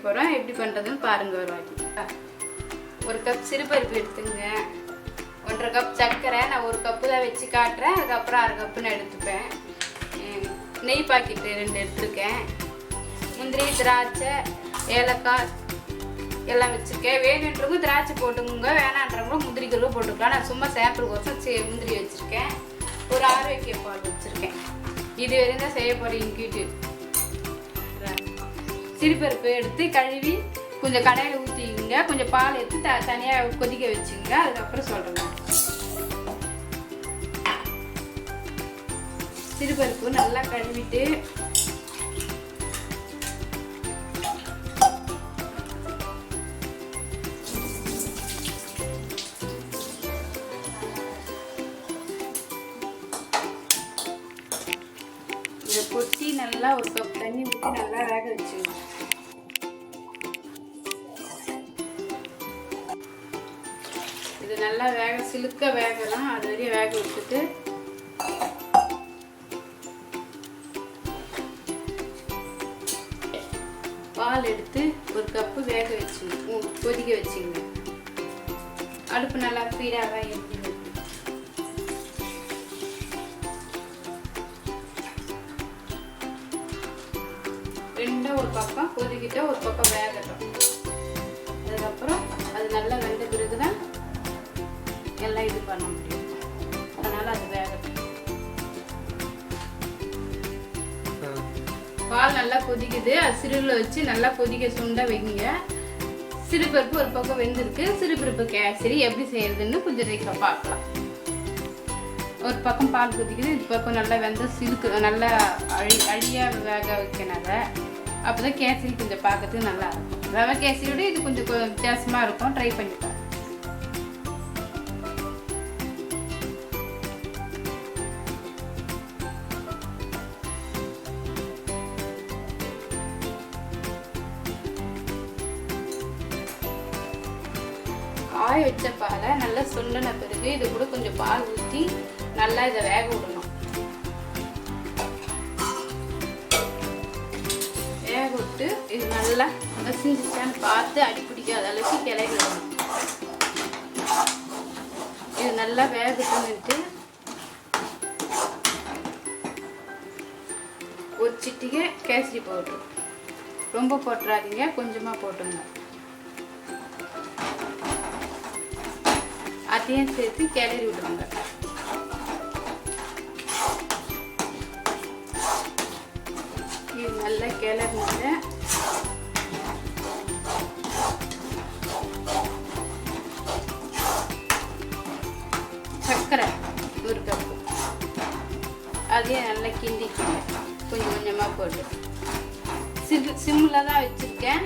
போகிறோம். எப்படி பண்ணுறதுன்னு பாருங்கள் ஒரு வாட்டி. 1 கப் சிறுபருப்பு எடுத்துங்க. 1.5 கப் சர்க்கரை. நான் 1 கப்பு தான் வச்சு காட்டுறேன். அதுக்கப்புறம் 1/2 கப்பு நான் எடுத்துப்பேன். நெய் பாக்கெட்டு 2 எடுத்துருக்கேன். முந்திரி, திராட்சை, ஏலக்காய் எல்லாம் வச்சுருக்கேன். வேணுன்றவங்க திராட்சை போட்டுக்கோங்க, வேணான்றவங்க முந்திரி கருவை போட்டுக்கலாம். நான் சும்மா சாப்பிட்றதுக்கோசம் முந்திரி வச்சுருக்கேன். ஒரு ஆரோக்கிய பால் வச்சுருக்கேன். இது வரையும் தான் செய்ய போகிற இன்க்ரீடியன்ட். சிறுபருப்பு எடுத்து கழுவி கொஞ்சம் கடாயில் ஊற்றிங்க. கொஞ்சம் பால் எடுத்து தனியாக கொதிக்க வச்சுங்க. அதுக்கப்புறம் சொல்கிறேன். சிறுபருப்பு நல்லா கழுவிட்டு இதை கொட்டி நல்லா 1 கப் தண்ணி ஊற்றி நல்லா வேக வச்சுங்க. இது நல்லா சிலுக்க வேகலாம். அது வரையும் வேக வச்சுட்டு பால் எடுத்து 1 கப்பு வேக வச்சுங்க, கொதிக்க வச்சுங்க. அடுப்பு நல்லா ஸ்பீடாக தான் எடுத்து ரெண்டும் ஒரு பக்கம் கொதிக்கிட்ட ஒரு பக்கம் வேகட்டும். அதுக்கப்புறம் அது நல்லா வெந்த பிறகு தான் எல்லாம் இது பண்ண முடியும். அதனால் அது வேகட்டும். பால் நல்லா கொதிக்குது. அது சிறுவில் வச்சு நல்லா கொதிக்க சுண்ட வைங்க. சிறுபருப்பு ஒரு பக்கம் வெந்திருக்கு. சிறுபருப்பு கேசரி எப்படி செய்யறதுன்னு கொஞ்சம் ரீக்காக பார்க்கலாம். ஒரு பக்கம் பால் கொதிக்குது, இது பக்கம் நல்லா வெந்த சிறுக்கு நல்லா அழியாக வேக வைக்கணும். அப்போ தான் கேசரி கொஞ்சம் பார்க்கறதுக்கு நல்லா இருக்கும். ரவை கேசரியோட இது கொஞ்சம் வித்தியாசமாக இருக்கும். ட்ரை பண்ணி பாருங்க. காய வச்ச பாலை நல்லா சுண்டின பிறகு இது கூட கொஞ்சம் பால் ஊற்றி நல்லா இதை வேக விடணும். வேக விட்டு இது நல்லா மசிஞ்சிச்சான்னு பார்த்து அடி பிடிக்காத அளவுக்கு கிளறி விடணும். இது நல்லா வேகட்டுன்னுட்டு ஒரு சிட்டிகை கேசரி பவுடர். ரொம்ப போட்டுறாதீங்க, கொஞ்சமாக போட்டுங்க. அதையும் சேர்த்து கிளறி விடுவாங்க. இது நல்லா கிளறினால சர்க்கரை 1 கப்பு அதையும் நல்லா கிண்டிக்கங்க. கொஞ்சம் கொஞ்சமாக போட்டு சிம்மில் தான் வச்சுருக்கேன்.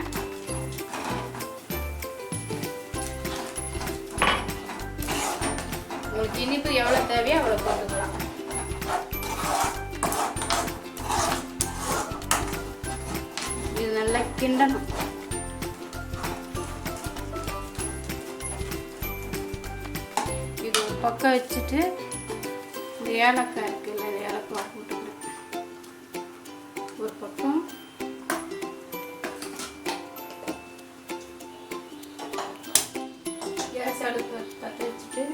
உங்களுக்கு இனிப்பு எவ்வளோ தேவையோ அவ்வளோ போட்டுக்கலாம். இது நல்லா கிண்டணும். இது ஒரு பக்கம் வச்சுட்டு இந்த ஏலக்காய் இருக்குல்ல, இந்த ஏலக்காய் போட்டுக்கிறேன். ஒரு பக்கம் கேஸ் அடுப்பு பற்ற வச்சுட்டு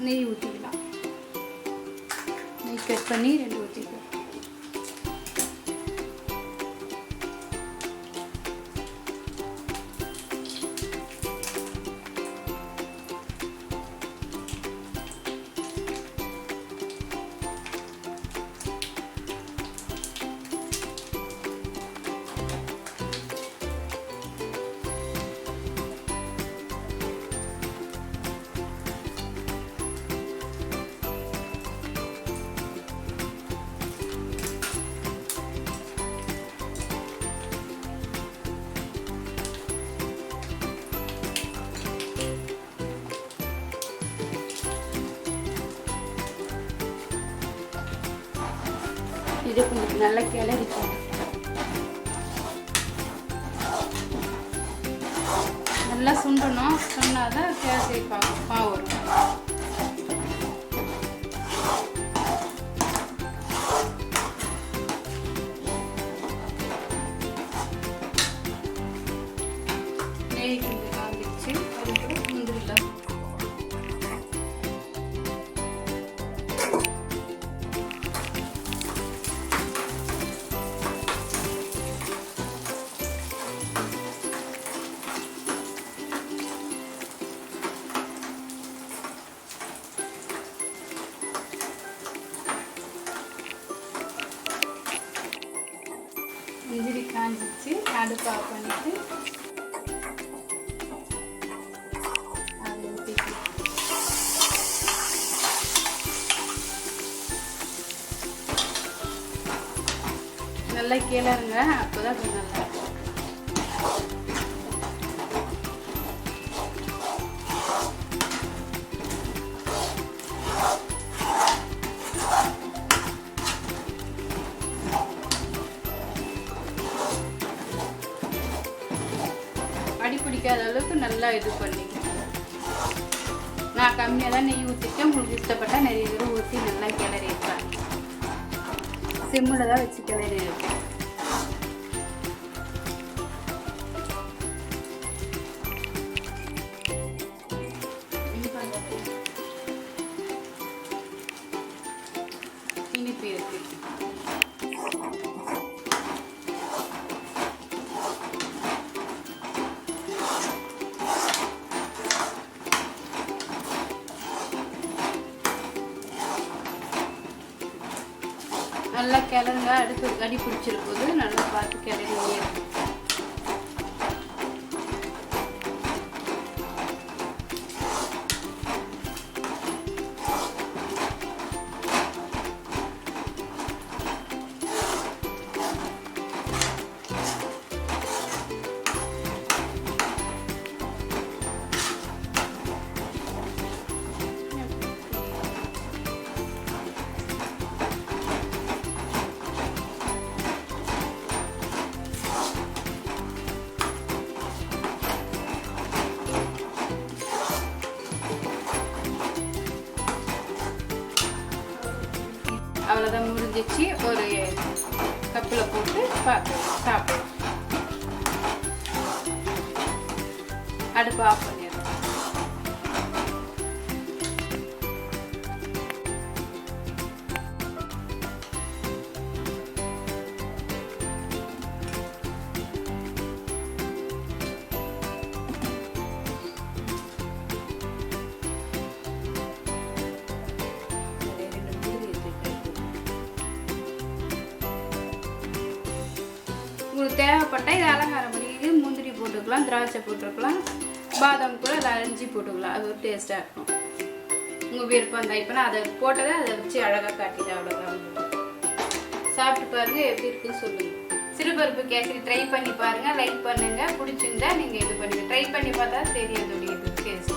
நெய் ஊற்றிக்கலாம். நெய் கட் பண்ணி 2 ஊற்றிக்கலாம். இது கொஞ்சம் நல்லா கிளறிக்கணும். நல்லா சுண்டணும். சொன்னாதான் கேசரி பாவு வரும். அடுப்பு ஆஃப் பண்ணிட்டு நல்லா கிளறுங்க, அப்போதான் கொஞ்சம் நல்லா இருக்கும். அடி பிடிக்காத அளவுக்கு நல்லா இது பண்ணிக்கணும். நான் கம்மியாக தான் நெய் ஊற்றிருக்கேன். உங்களுக்கு இஷ்டப்பட்டால் நிறைய பேர் ஊற்றி நல்லா கிளறி வைப்பேன். சிம்மில் தான் வச்சு கிளறி வைப்பேன். இனிப்பு இருக்கு. நல்லா கிளறுங்க. அடுப்பு அடி பிடிச்சிருக்குது, நல்லா பார்த்து கிளறியே இருக்கும். அவ்வளோதான், முடிஞ்சிச்சு. ஒரு கப்பில் போட்டு சாப்பிடும். அடுப்பு ஆஃப் பண்ணிடுறோம். உங்களுக்கு தேவைப்பட்டால் இது அலங்காரம் பண்ணி முந்திரி போட்டுக்கலாம், திராட்சை போட்டுருக்கலாம், பாதாம் கூட அதை அரைஞ்சி போட்டுக்கலாம். அது ஒரு டேஸ்ட்டாக இருக்கும். உங்கள் விருப்பம் தான். இப்போ நான் அதை போட்டதை அதை வச்சு அழகாக காட்டிட்டேன். அவ்வளோதான். சாப்பிட்டு பாருங்கள், எப்படி இருக்குன்னு சொல்லுங்கள். சிறுபருப்பு கேசரி ட்ரை பண்ணி பாருங்கள். லைக் பண்ணுங்கள். பிடிச்சிருந்தா நீங்கள் இது பண்ணுங்கள். ட்ரை பண்ணி பார்த்தா தெரியும் அதோடைய டேஸ்ட்.